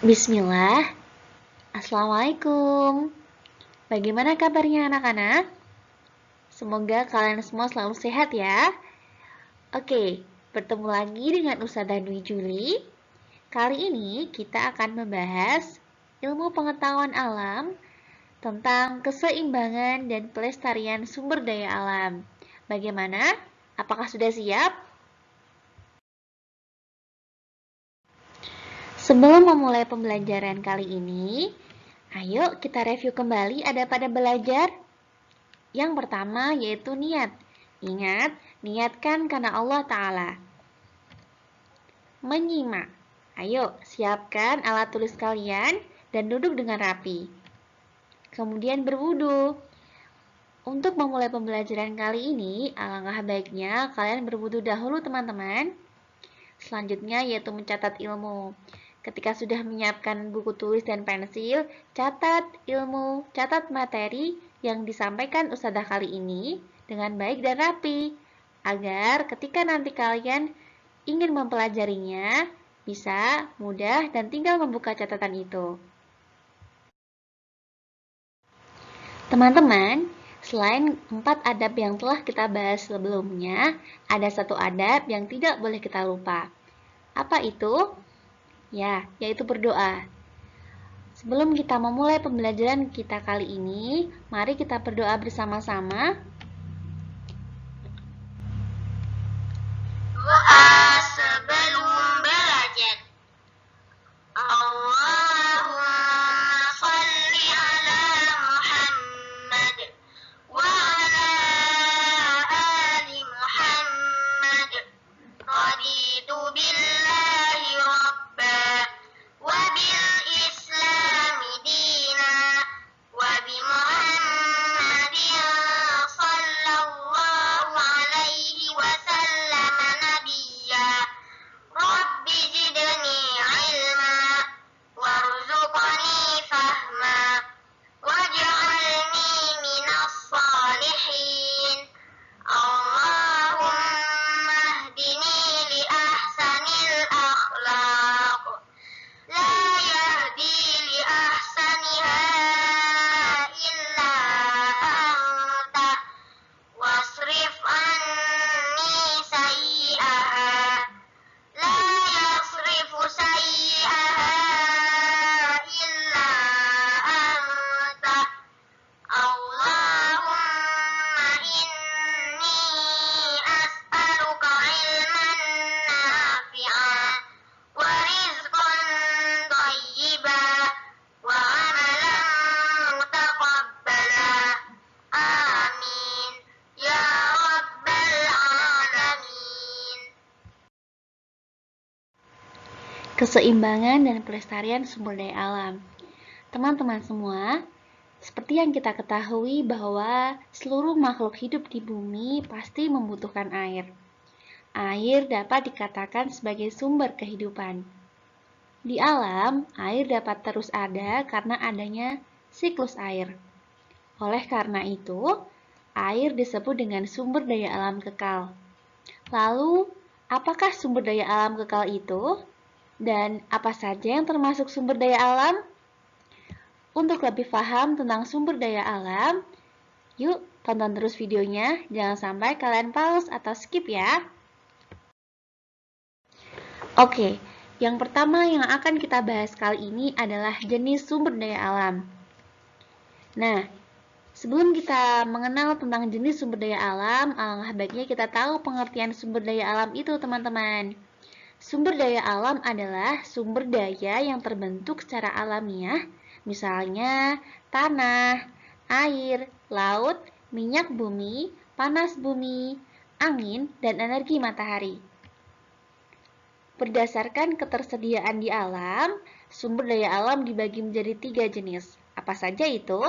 Bismillah, Assalamualaikum. Bagaimana kabarnya anak-anak? Semoga kalian semua selalu sehat ya. Oke, bertemu lagi dengan Ustazah Dwi Juli. Kali ini kita akan membahas ilmu pengetahuan alam tentang keseimbangan dan pelestarian sumber daya alam. Bagaimana? Apakah sudah siap? Sebelum memulai pembelajaran kali ini, ayo kita review kembali ada pada belajar. Yang pertama yaitu niat. Ingat, niatkan karena Allah Ta'ala. Menyimak. Ayo, siapkan alat tulis kalian dan duduk dengan rapi. Kemudian berwudu. Untuk memulai pembelajaran kali ini, alangkah baiknya kalian berwudu dahulu teman-teman. Selanjutnya yaitu mencatat ilmu. Ketika sudah menyiapkan buku tulis dan pensil, catat ilmu, catat materi yang disampaikan Ustazah kali ini dengan baik dan rapi, agar ketika nanti kalian ingin mempelajarinya, bisa mudah dan tinggal membuka catatan itu. Teman-teman, selain 4 adab yang telah kita bahas sebelumnya, ada satu adab yang tidak boleh kita lupa. Apa itu? Ya, yaitu berdoa. Sebelum kita memulai pembelajaran kita kali ini, mari kita berdoa bersama-sama. Doa sebelum belajar. Allahumma salli ala Muhammad wa ala ali Muhammad. Raditu billahi rabba wa bil islami dina wa bi Muhammadin sallallahu alaihi wasallam nabiyya. Rabbi zidni ilma warzuqni fahma waj'alni minas salihin. Allahumma hdini li ahsanil akhlaq la yahdi li ahsaniha illa anta wasrif anni sayyi'aha la yasrifu sayyi'aha illa anta. Allahumma inni as'aluka ilman nafi'an wa rizqan thayyiban wa amalan mutaqabbala. Amin ya rabbal alamin. Keseimbangan dan pelestarian sumber daya alam. Teman-teman semua, seperti yang kita ketahui bahwa seluruh makhluk hidup di bumi pasti membutuhkan air. Air dapat dikatakan sebagai sumber kehidupan. Di alam, air dapat terus ada karena adanya siklus air. Oleh karena itu, air disebut dengan sumber daya alam kekal. Lalu, apakah sumber daya alam kekal itu? Dan apa saja yang termasuk sumber daya alam? Untuk lebih paham tentang sumber daya alam, yuk tonton terus videonya, jangan sampai kalian pause atau skip ya. Oke, yang pertama yang akan kita bahas kali ini adalah jenis sumber daya alam. Nah, sebelum kita mengenal tentang jenis sumber daya alam, alangkah baiknya kita tahu pengertian sumber daya alam itu, teman-teman. Sumber daya alam adalah sumber daya yang terbentuk secara alamiah, misalnya tanah, air, laut, minyak bumi, panas bumi, angin, dan energi matahari. Berdasarkan ketersediaan di alam, sumber daya alam dibagi menjadi 3 jenis. Apa saja itu?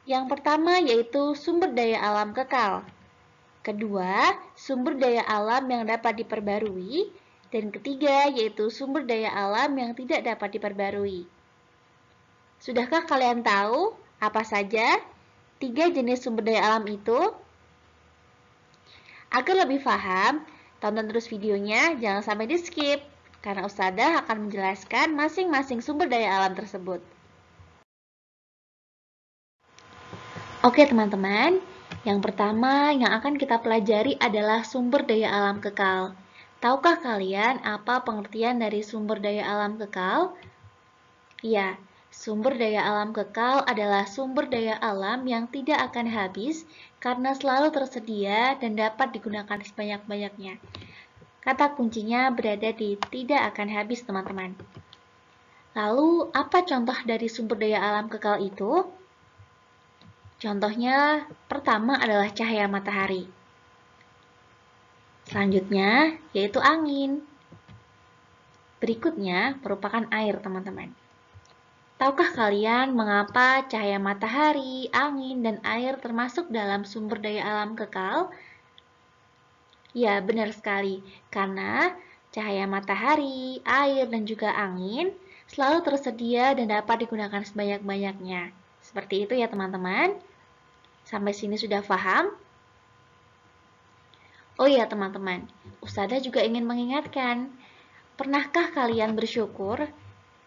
Yang pertama yaitu sumber daya alam kekal. Kedua, sumber daya alam yang dapat diperbarui. Dan ketiga yaitu sumber daya alam yang tidak dapat diperbarui. Sudahkah kalian tahu apa saja 3 jenis sumber daya alam itu? Agar lebih paham, tonton terus videonya, jangan sampai di skip. karena Ustadzah akan menjelaskan masing-masing sumber daya alam tersebut. Oke teman-teman, yang pertama yang akan kita pelajari adalah sumber daya alam kekal. Tahukah kalian apa pengertian dari sumber daya alam kekal? Ya, sumber daya alam kekal adalah sumber daya alam yang tidak akan habis karena selalu tersedia dan dapat digunakan sebanyak-banyaknya. Kata kuncinya berada di tidak akan habis, teman-teman. Lalu, apa contoh dari sumber daya alam kekal itu? Contohnya, pertama adalah cahaya matahari. Selanjutnya, yaitu angin. Berikutnya, merupakan air, teman-teman. Tahukah kalian mengapa cahaya matahari, angin, dan air termasuk dalam sumber daya alam kekal? Ya, benar sekali. Karena cahaya matahari, air, dan juga angin selalu tersedia dan dapat digunakan sebanyak-banyaknya. Seperti itu ya teman-teman. Sampai sini sudah paham? Oh iya teman-teman, Ustadzah juga ingin mengingatkan, pernahkah kalian bersyukur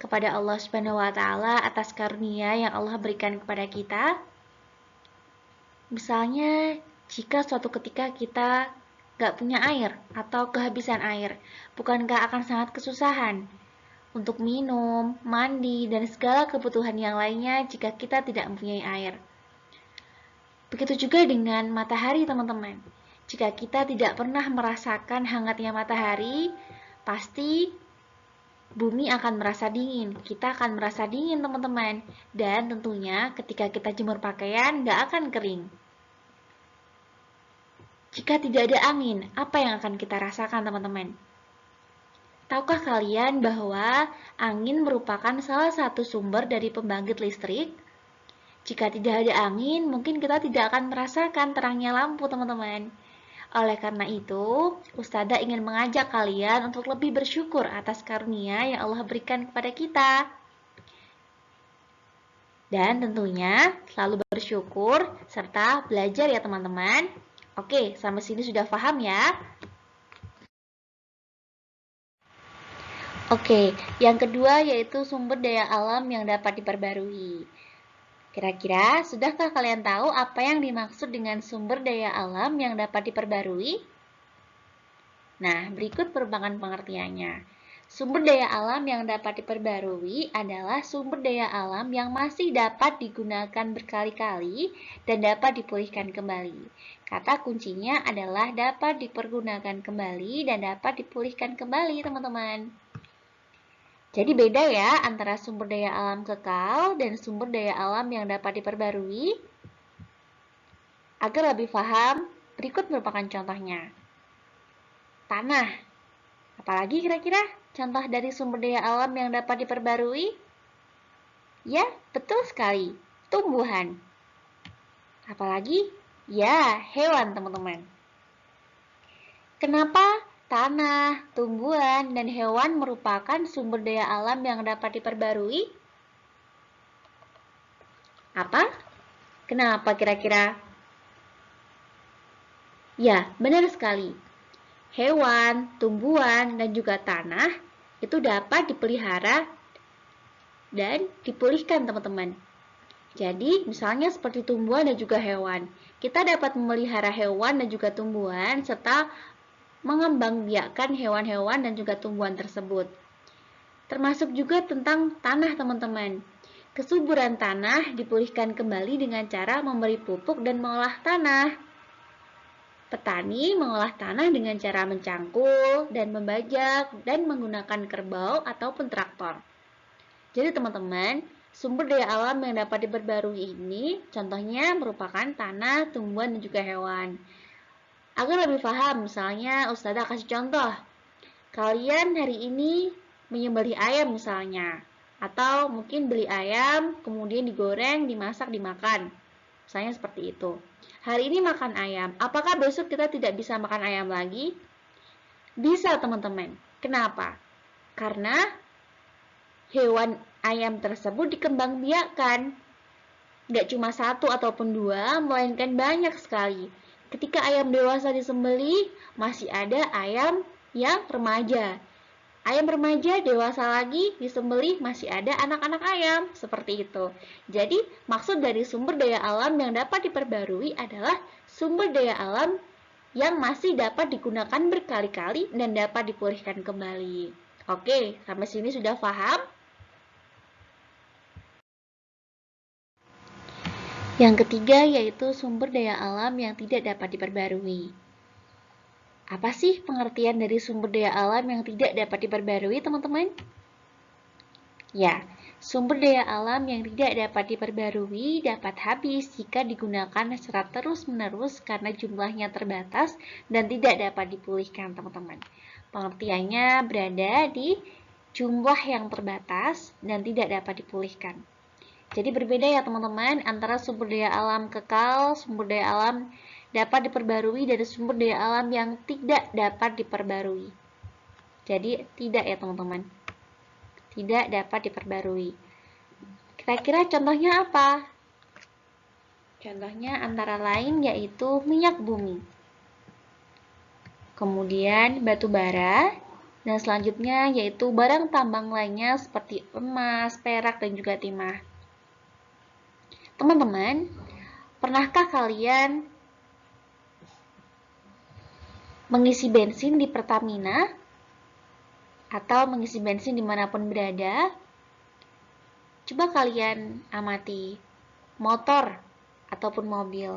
kepada Allah Subhanahu wa Ta'ala atas karunia yang Allah berikan kepada kita? Misalnya, jika suatu ketika kita gak punya air atau kehabisan air, bukankah akan sangat kesusahan untuk minum, mandi, dan segala kebutuhan yang lainnya jika kita tidak mempunyai air? Begitu juga dengan matahari, teman-teman. Jika kita tidak pernah merasakan hangatnya matahari, pasti bumi akan merasa dingin. Kita akan merasa dingin, teman-teman. Dan tentunya ketika kita jemur pakaian, nggak akan kering. Jika tidak ada angin, apa yang akan kita rasakan, teman-teman? Tahukah kalian bahwa angin merupakan salah satu sumber dari pembangkit listrik? Jika tidak ada angin, mungkin kita tidak akan merasakan terangnya lampu, teman-teman. Oleh karena itu, Ustadzah ingin mengajak kalian untuk lebih bersyukur atas karunia yang Allah berikan kepada kita. Dan tentunya selalu bersyukur serta belajar ya teman-teman. Oke, sampai sini sudah paham ya? Oke, yang kedua yaitu sumber daya alam yang dapat diperbarui. Kira-kira, sudahkah kalian tahu apa yang dimaksud dengan sumber daya alam yang dapat diperbarui? Nah, berikut merupakan pengertiannya. Sumber daya alam yang dapat diperbarui adalah sumber daya alam yang masih dapat digunakan berkali-kali dan dapat dipulihkan kembali. Kata kuncinya adalah dapat dipergunakan kembali dan dapat dipulihkan kembali, teman-teman. Jadi beda ya antara sumber daya alam kekal dan sumber daya alam yang dapat diperbarui. Agar lebih paham, berikut merupakan contohnya. Tanah. Apalagi kira-kira contoh dari sumber daya alam yang dapat diperbarui? Ya, betul sekali. Tumbuhan. Apalagi? Ya, hewan teman-teman. Kenapa tanah, tumbuhan, dan hewan merupakan sumber daya alam yang dapat diperbarui? Apa? Kenapa kira-kira? Ya, benar sekali. Hewan, tumbuhan, dan juga tanah itu dapat dipelihara dan dipulihkan, teman-teman. Jadi, misalnya seperti tumbuhan dan juga hewan. Kita dapat memelihara hewan dan juga tumbuhan serta mengembangbiakkan hewan-hewan dan juga tumbuhan tersebut. Termasuk juga tentang tanah, teman-teman. Kesuburan tanah dipulihkan kembali dengan cara memberi pupuk dan mengolah tanah. Petani mengolah tanah dengan cara mencangkul dan membajak dan menggunakan kerbau ataupun traktor. Jadi teman-teman, sumber daya alam yang dapat diperbarui ini contohnya merupakan tanah, tumbuhan, dan juga hewan. Agar lebih paham, misalnya Ustadzah kasih contoh. Kalian hari ini menyembelih ayam misalnya. Atau mungkin beli ayam, kemudian digoreng, dimasak, dimakan. Misalnya seperti itu. Hari ini makan ayam. Apakah besok kita tidak bisa makan ayam lagi? Bisa teman-teman. Kenapa? Karena hewan ayam tersebut dikembangbiakkan. Nggak cuma satu ataupun dua, melainkan banyak sekali. Ketika ayam dewasa disembelih, masih ada ayam yang remaja. ayam remaja, dewasa lagi, disembelih masih ada anak-anak ayam, seperti itu. Jadi, maksud dari sumber daya alam yang dapat diperbarui adalah sumber daya alam yang masih dapat digunakan berkali-kali dan dapat dipulihkan kembali. Oke, sampai sini sudah paham? Yang ketiga yaitu sumber daya alam yang tidak dapat diperbarui. Apa sih pengertian dari sumber daya alam yang tidak dapat diperbarui, teman-teman? Ya, sumber daya alam yang tidak dapat diperbarui dapat habis jika digunakan secara terus-menerus karena jumlahnya terbatas dan tidak dapat dipulihkan, teman-teman. Pengertiannya berada di jumlah yang terbatas dan tidak dapat dipulihkan. Jadi berbeda ya teman-teman antara sumber daya alam kekal, sumber daya alam dapat diperbarui dari sumber daya alam yang tidak dapat diperbarui. Jadi tidak ya teman-teman. Tidak dapat diperbarui. Kira-kira contohnya apa? Contohnya antara lain yaitu minyak bumi. Kemudian batu bara, dan selanjutnya yaitu barang tambang lainnya seperti emas, perak, dan juga timah. Teman-teman, pernahkah kalian mengisi bensin di Pertamina atau mengisi bensin dimanapun berada? Coba kalian amati motor ataupun mobil.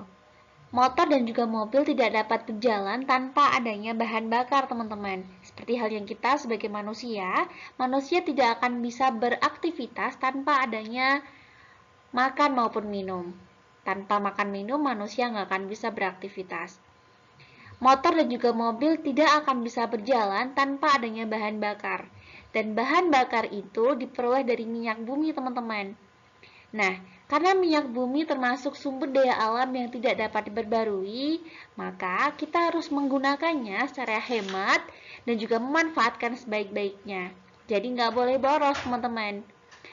Motor dan juga mobil tidak dapat berjalan tanpa adanya bahan bakar, teman-teman. Seperti hal yang kita sebagai manusia tidak akan bisa beraktivitas tanpa adanya makan maupun minum. Tanpa makan minum, manusia nggak akan bisa beraktivitas. Motor dan juga mobil tidak akan bisa berjalan tanpa adanya bahan bakar. Dan bahan bakar itu diperoleh dari minyak bumi, teman-teman. Nah, karena minyak bumi termasuk sumber daya alam yang tidak dapat diperbarui, maka kita harus menggunakannya secara hemat dan juga memanfaatkan sebaik-baiknya. Jadi nggak boleh boros, teman-teman.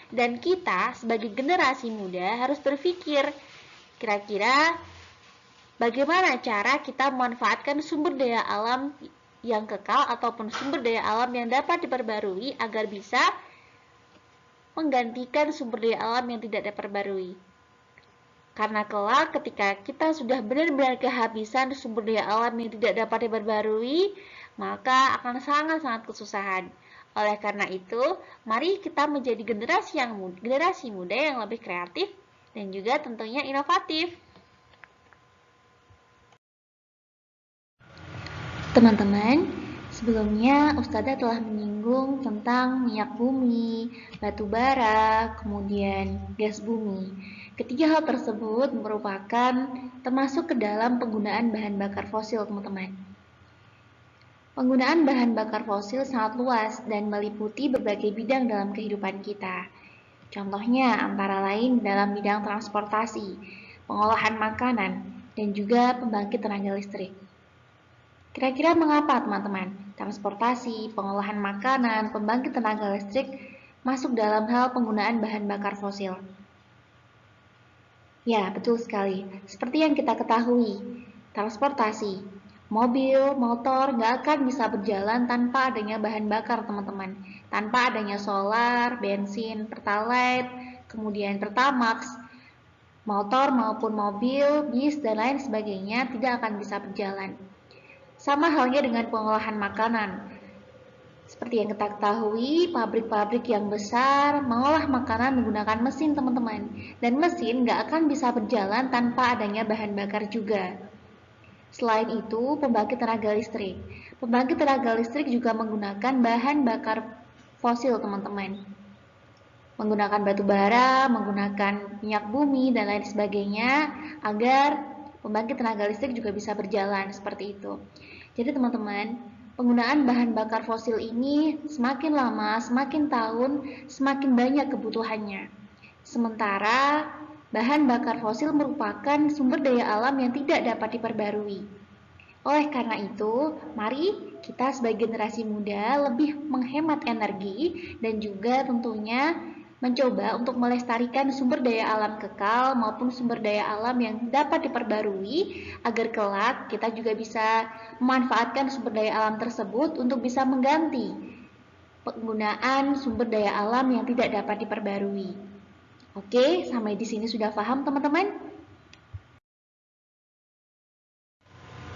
Dan kita sebagai generasi muda harus berpikir, kira-kira bagaimana cara kita memanfaatkan sumber daya alam yang kekal ataupun sumber daya alam yang dapat diperbarui agar bisa menggantikan sumber daya alam yang tidak diperbarui. Karena kelak ketika kita sudah benar-benar kehabisan sumber daya alam yang tidak dapat diperbarui, maka akan sangat-sangat kesusahan. Oleh karena itu, mari kita menjadi generasi muda yang lebih kreatif dan juga tentunya inovatif. Teman-teman, sebelumnya Ustazah telah menyinggung tentang minyak bumi, batu bara, kemudian gas bumi. Ketiga hal tersebut merupakan termasuk ke dalam penggunaan bahan bakar fosil, teman-teman. Penggunaan bahan bakar fosil sangat luas dan meliputi berbagai bidang dalam kehidupan kita. Contohnya antara lain dalam bidang transportasi, pengolahan makanan, dan juga pembangkit tenaga listrik. Kira-kira mengapa teman-teman transportasi, pengolahan makanan, pembangkit tenaga listrik masuk dalam hal penggunaan bahan bakar fosil? Ya, betul sekali. Seperti yang kita ketahui, transportasi, mobil, motor nggak akan bisa berjalan tanpa adanya bahan bakar, teman-teman. Tanpa adanya solar, bensin, pertalite, kemudian pertamax, motor maupun mobil, bis, dan lain sebagainya tidak akan bisa berjalan. Sama halnya dengan pengolahan makanan. Seperti yang kita ketahui, pabrik-pabrik yang besar mengolah makanan menggunakan mesin, teman-teman. Dan mesin nggak akan bisa berjalan tanpa adanya bahan bakar juga. Selain itu, pembangkit tenaga listrik. Pembangkit tenaga listrik juga menggunakan bahan bakar fosil, teman-teman. Menggunakan batu bara, menggunakan minyak bumi, dan lain sebagainya agar pembangkit tenaga listrik juga bisa berjalan seperti itu. Jadi teman-teman, penggunaan bahan bakar fosil ini semakin lama, semakin tahun, semakin banyak kebutuhannya. Sementara bahan bakar fosil merupakan sumber daya alam yang tidak dapat diperbarui. Oleh karena itu, mari kita sebagai generasi muda lebih menghemat energi dan juga tentunya mencoba untuk melestarikan sumber daya alam kekal maupun sumber daya alam yang dapat diperbarui agar kelak kita juga bisa memanfaatkan sumber daya alam tersebut untuk bisa mengganti penggunaan sumber daya alam yang tidak dapat diperbarui. Oke, sampai di sini sudah paham teman-teman?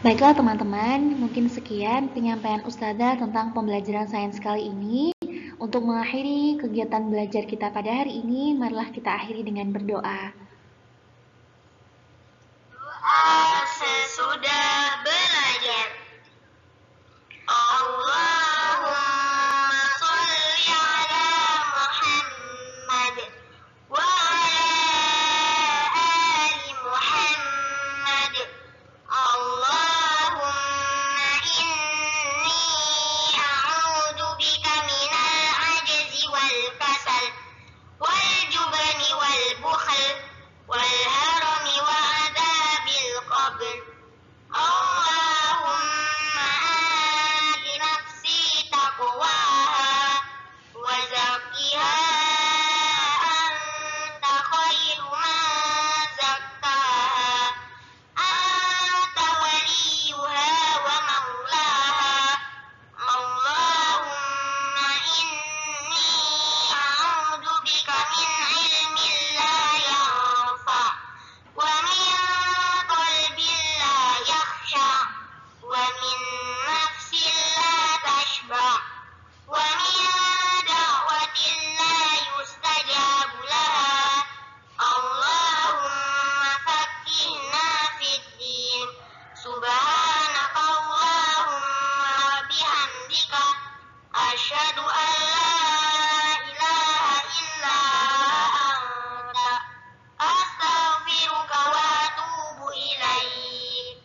Baiklah teman-teman, mungkin sekian penyampaian Ustazah tentang pembelajaran sains kali ini. Untuk mengakhiri kegiatan belajar kita pada hari ini, marilah kita akhiri dengan berdoa. Doa sesudah belajar. Allahumma sholli ala Muhammad wa ala ali Muhammad. Allahumma inni a'udzu bika minal ajzi wal kasal wal jubni wal bukhl wal harami wa adzabil qabr. Allahumma ati nafsi taqwaha wa zakkiha anta khairu man zakkaha anta waliyuha wa maulaha. Allahumma inni a'udzu bika min ilmin la yanfa wa min qalbin la yakhsha wa min nafsin la tashba wa min da'watin la yustajabu laha. Allahumma faqqihna fid din. Subhanaka Allahumma wa bihamdika asyhadu an la ilaha illa anta astaghfiruka wa atubu ilaik.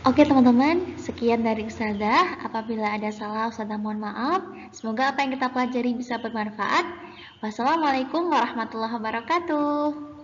Oke teman-teman, sekian dari Ustazah. Apabila ada salah, Ustazah mohon maaf. Semoga apa yang kita pelajari bisa bermanfaat. Wassalamualaikum warahmatullahi wabarakatuh.